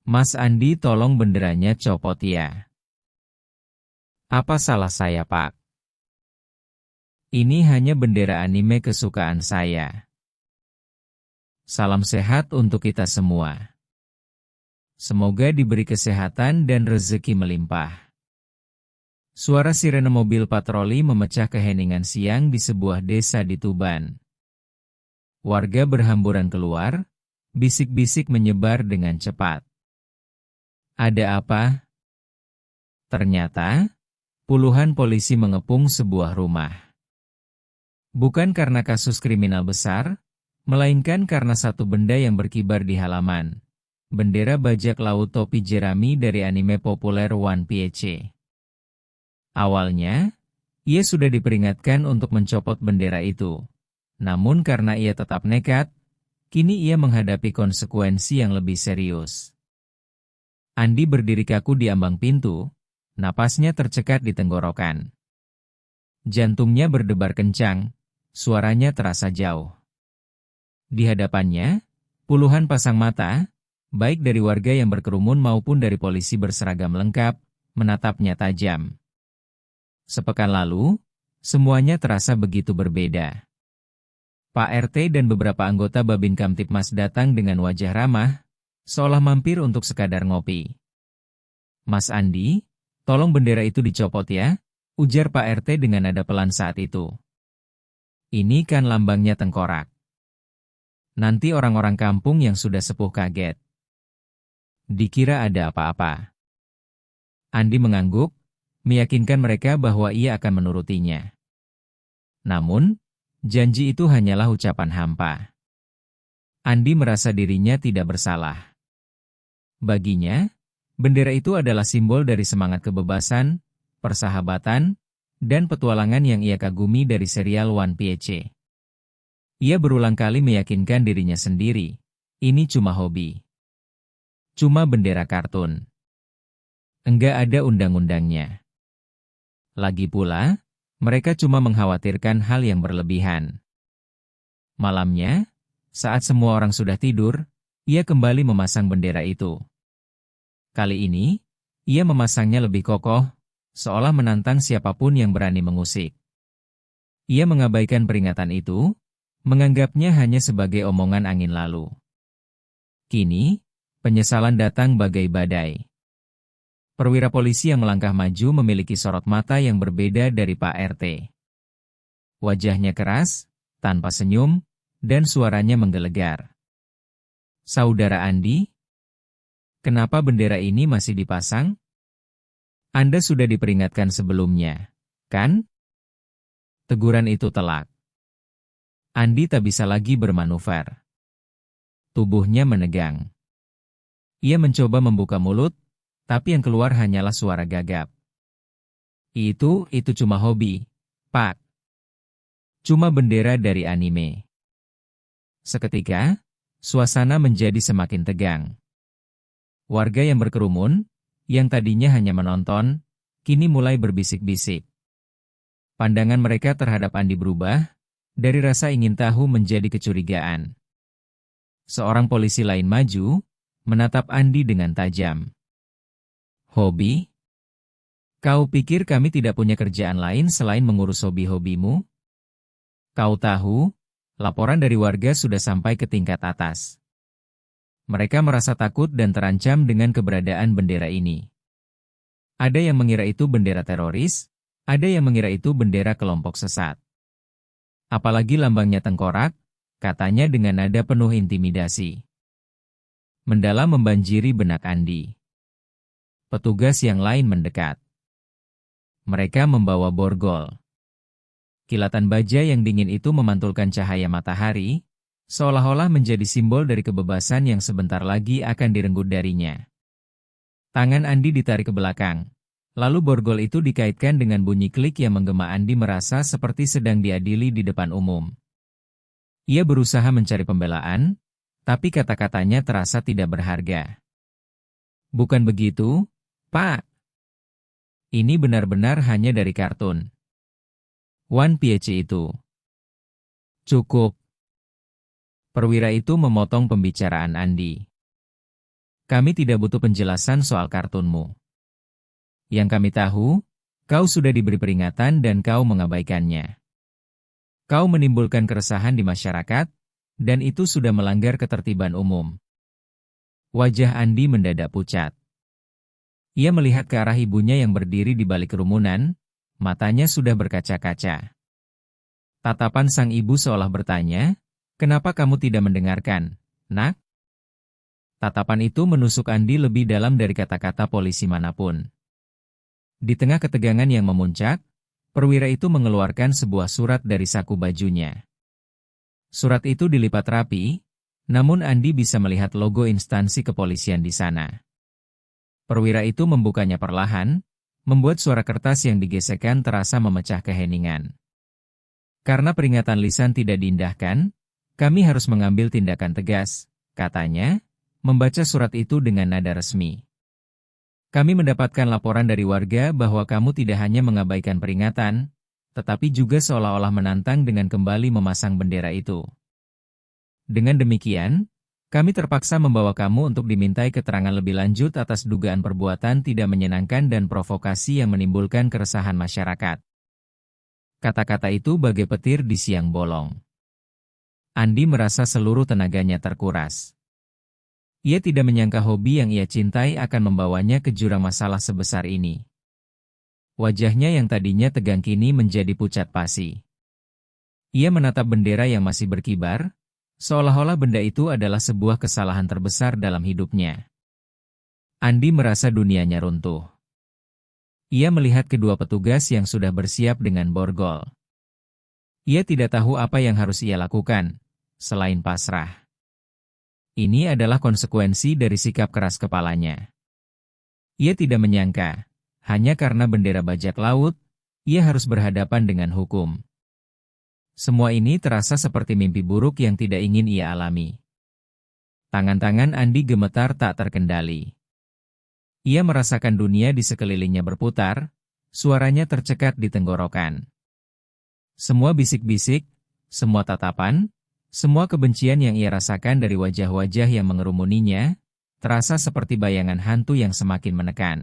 Mas Andi, tolong benderanya copot ya. Apa salah saya, Pak? Ini hanya bendera anime kesukaan saya. Salam sehat untuk kita semua. Semoga diberi kesehatan dan rezeki melimpah. Suara sirene mobil patroli memecah keheningan siang di sebuah desa di Tuban. Warga berhamburan keluar, bisik-bisik menyebar dengan cepat. Ada apa? Ternyata, puluhan polisi mengepung sebuah rumah. Bukan karena kasus kriminal besar, melainkan karena satu benda yang berkibar di halaman. Bendera bajak laut topi jerami dari anime populer One Piece. Awalnya, ia sudah diperingatkan untuk mencopot bendera itu. Namun karena ia tetap nekat, kini ia menghadapi konsekuensi yang lebih serius. Andi berdiri kaku di ambang pintu, napasnya tercekat di tenggorokan. Jantungnya berdebar kencang, suaranya terasa jauh. Di hadapannya, puluhan pasang mata, baik dari warga yang berkerumun maupun dari polisi berseragam lengkap, menatapnya tajam. Sepekan lalu, semuanya terasa begitu berbeda. Pak RT dan beberapa anggota Babin Kamtipmas datang dengan wajah ramah, seolah mampir untuk sekadar ngopi. Mas Andi, tolong bendera itu dicopot ya, ujar Pak RT dengan nada pelan saat itu. Ini kan lambangnya tengkorak. Nanti orang-orang kampung yang sudah sepuh kaget. Dikira ada apa-apa. Andi mengangguk, meyakinkan mereka bahwa ia akan menurutinya. Namun, janji itu hanyalah ucapan hampa. Andi merasa dirinya tidak bersalah. Baginya, bendera itu adalah simbol dari semangat kebebasan, persahabatan, dan petualangan yang ia kagumi dari serial One Piece. Ia berulang kali meyakinkan dirinya sendiri, ini cuma hobi. Cuma bendera kartun. Enggak ada undang-undangnya. Lagi pula, mereka cuma mengkhawatirkan hal yang berlebihan. Malamnya, saat semua orang sudah tidur, ia kembali memasang bendera itu. Kali ini, ia memasangnya lebih kokoh, seolah menantang siapapun yang berani mengusik. Ia mengabaikan peringatan itu, menganggapnya hanya sebagai omongan angin lalu. Kini, penyesalan datang bagai badai. Perwira polisi yang melangkah maju memiliki sorot mata yang berbeda dari Pak RT. Wajahnya keras, tanpa senyum, dan suaranya menggelegar. Saudara Andi, kenapa bendera ini masih dipasang? Anda sudah diperingatkan sebelumnya, kan? Teguran itu telak. Andi tak bisa lagi bermanuver. Tubuhnya menegang. Ia mencoba membuka mulut, tapi yang keluar hanyalah suara gagap. Itu cuma hobi, Pak. Cuma bendera dari anime. Seketika, suasana menjadi semakin tegang. Warga yang berkerumun, yang tadinya hanya menonton, kini mulai berbisik-bisik. Pandangan mereka terhadap Andi berubah, dari rasa ingin tahu menjadi kecurigaan. Seorang polisi lain maju, menatap Andi dengan tajam. Hobi? Kau pikir kami tidak punya kerjaan lain selain mengurus hobi-hobimu? Kau tahu, laporan dari warga sudah sampai ke tingkat atas. Mereka merasa takut dan terancam dengan keberadaan bendera ini. Ada yang mengira itu bendera teroris, ada yang mengira itu bendera kelompok sesat. Apalagi lambangnya tengkorak, katanya dengan nada penuh intimidasi. Mendalam membanjiri benak Andi. Petugas yang lain mendekat. Mereka membawa borgol. Kilatan baja yang dingin itu memantulkan cahaya matahari, seolah-olah menjadi simbol dari kebebasan yang sebentar lagi akan direnggut darinya. Tangan Andi ditarik ke belakang. Lalu borgol itu dikaitkan dengan bunyi klik yang menggema. Andi merasa seperti sedang diadili di depan umum. Ia berusaha mencari pembelaan, tapi kata-katanya terasa tidak berharga. Bukan begitu, Pak. Ini benar-benar hanya dari kartun. One Piece itu. Cukup. Perwira itu memotong pembicaraan Andi. Kami tidak butuh penjelasan soal kartunmu. Yang kami tahu, kau sudah diberi peringatan dan kau mengabaikannya. Kau menimbulkan keresahan di masyarakat, dan itu sudah melanggar ketertiban umum. Wajah Andi mendadak pucat. Ia melihat ke arah ibunya yang berdiri di balik kerumunan, matanya sudah berkaca-kaca. Tatapan sang ibu seolah bertanya, "Kenapa kamu tidak mendengarkan, Nak?" Tatapan itu menusuk Andi lebih dalam dari kata-kata polisi manapun. Di tengah ketegangan yang memuncak, perwira itu mengeluarkan sebuah surat dari saku bajunya. Surat itu dilipat rapi, namun Andi bisa melihat logo instansi kepolisian di sana. Perwira itu membukanya perlahan, membuat suara kertas yang digesekkan terasa memecah keheningan. Karena peringatan lisan tidak diindahkan, kami harus mengambil tindakan tegas, katanya, membaca surat itu dengan nada resmi. Kami mendapatkan laporan dari warga bahwa kamu tidak hanya mengabaikan peringatan, tetapi juga seolah-olah menantang dengan kembali memasang bendera itu. Dengan demikian, kami terpaksa membawa kamu untuk dimintai keterangan lebih lanjut atas dugaan perbuatan tidak menyenangkan dan provokasi yang menimbulkan keresahan masyarakat. Kata-kata itu bagai petir di siang bolong. Andi merasa seluruh tenaganya terkuras. Ia tidak menyangka hobi yang ia cintai akan membawanya ke jurang masalah sebesar ini. Wajahnya yang tadinya tegang kini menjadi pucat pasi. Ia menatap bendera yang masih berkibar, seolah-olah benda itu adalah sebuah kesalahan terbesar dalam hidupnya. Andi merasa dunianya runtuh. Ia melihat kedua petugas yang sudah bersiap dengan borgol. Ia tidak tahu apa yang harus ia lakukan, selain pasrah. Ini adalah konsekuensi dari sikap keras kepalanya. Ia tidak menyangka, hanya karena bendera bajak laut, ia harus berhadapan dengan hukum. Semua ini terasa seperti mimpi buruk yang tidak ingin ia alami. Tangan-tangan Andi gemetar tak terkendali. Ia merasakan dunia di sekelilingnya berputar, suaranya tercekat di tenggorokan. Semua bisik-bisik, semua tatapan, semua kebencian yang ia rasakan dari wajah-wajah yang mengerumuninya, terasa seperti bayangan hantu yang semakin menekan.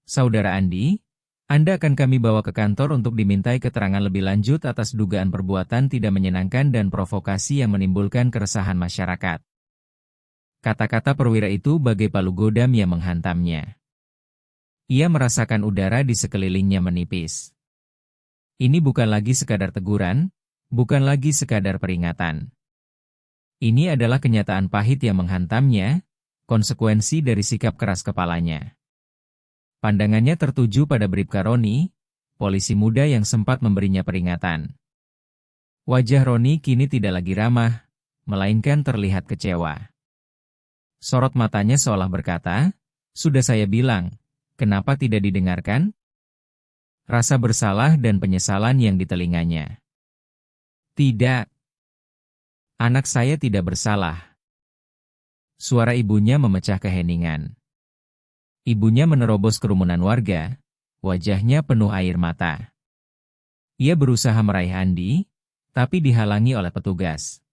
Saudara Andi, Anda akan kami bawa ke kantor untuk dimintai keterangan lebih lanjut atas dugaan perbuatan tidak menyenangkan dan provokasi yang menimbulkan keresahan masyarakat. Kata-kata perwira itu bagai palu godam yang menghantamnya. Ia merasakan udara di sekelilingnya menipis. Ini bukan lagi sekadar teguran, bukan lagi sekadar peringatan. Ini adalah kenyataan pahit yang menghantamnya, konsekuensi dari sikap keras kepalanya. Pandangannya tertuju pada Bribka Roni, polisi muda yang sempat memberinya peringatan. Wajah Roni kini tidak lagi ramah, melainkan terlihat kecewa. Sorot matanya seolah berkata, "Sudah saya bilang, kenapa tidak didengarkan?" Rasa bersalah dan penyesalan yang di telinganya. "Tidak. Anak saya tidak bersalah." Suara ibunya memecah keheningan. Ibunya menerobos kerumunan warga, wajahnya penuh air mata. Ia berusaha meraih Andi, tapi dihalangi oleh petugas.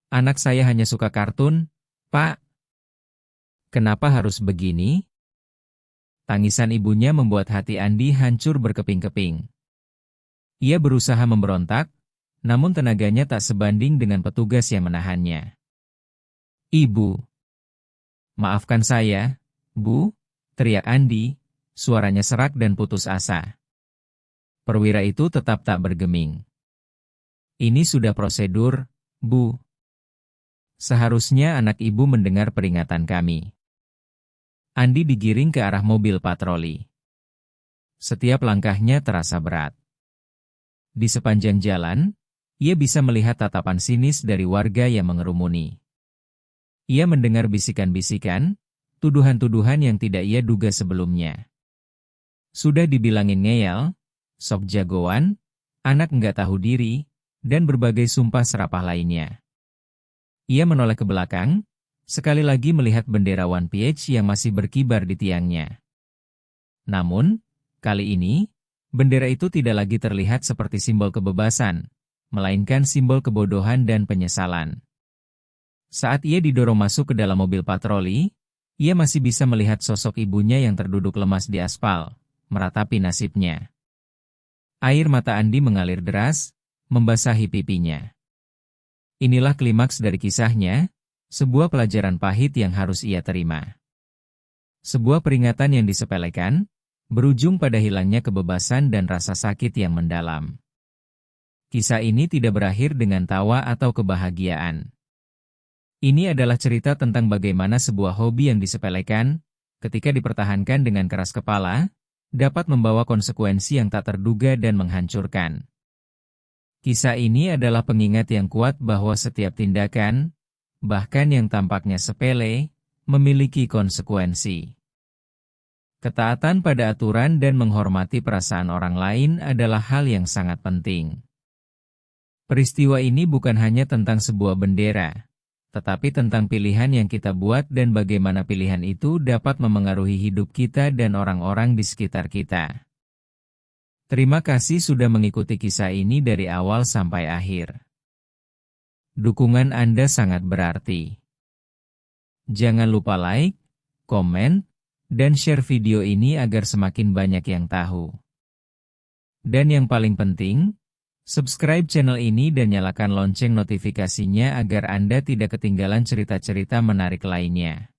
"Anak saya hanya suka kartun, Pak." "Kenapa harus begini?" Tangisan ibunya membuat hati Andi hancur berkeping-keping. Ia berusaha memberontak, namun tenaganya tak sebanding dengan petugas yang menahannya. "Ibu. Maafkan saya, Bu," teriak Andi, suaranya serak dan putus asa. Perwira itu tetap tak bergeming. "Ini sudah prosedur, Bu. Seharusnya anak ibu mendengar peringatan kami." Andi digiring ke arah mobil patroli. Setiap langkahnya terasa berat. Di sepanjang jalan, ia bisa melihat tatapan sinis dari warga yang mengerumuni. Ia mendengar bisikan-bisikan, tuduhan-tuduhan yang tidak ia duga sebelumnya. Sudah dibilangin ngeyel, sok jagoan, anak nggak tahu diri, dan berbagai sumpah serapah lainnya. Ia menoleh ke belakang, sekali lagi melihat bendera One PH yang masih berkibar di tiangnya. Namun, kali ini, bendera itu tidak lagi terlihat seperti simbol kebebasan, melainkan simbol kebodohan dan penyesalan. Saat ia didorong masuk ke dalam mobil patroli, ia masih bisa melihat sosok ibunya yang terduduk lemas di aspal, meratapi nasibnya. Air mata Andi mengalir deras, membasahi pipinya. Inilah klimaks dari kisahnya, sebuah pelajaran pahit yang harus ia terima. Sebuah peringatan yang disepelekan, berujung pada hilangnya kebebasan dan rasa sakit yang mendalam. Kisah ini tidak berakhir dengan tawa atau kebahagiaan. Ini adalah cerita tentang bagaimana sebuah hobi yang disepelekan, ketika dipertahankan dengan keras kepala, dapat membawa konsekuensi yang tak terduga dan menghancurkan. Kisah ini adalah pengingat yang kuat bahwa setiap tindakan, bahkan yang tampaknya sepele, memiliki konsekuensi. Ketaatan pada aturan dan menghormati perasaan orang lain adalah hal yang sangat penting. Peristiwa ini bukan hanya tentang sebuah bendera, tetapi tentang pilihan yang kita buat dan bagaimana pilihan itu dapat memengaruhi hidup kita dan orang-orang di sekitar kita. Terima kasih sudah mengikuti kisah ini dari awal sampai akhir. Dukungan Anda sangat berarti. Jangan lupa like, komen, dan share video ini agar semakin banyak yang tahu. Dan yang paling penting, subscribe channel ini dan nyalakan lonceng notifikasinya agar Anda tidak ketinggalan cerita-cerita menarik lainnya.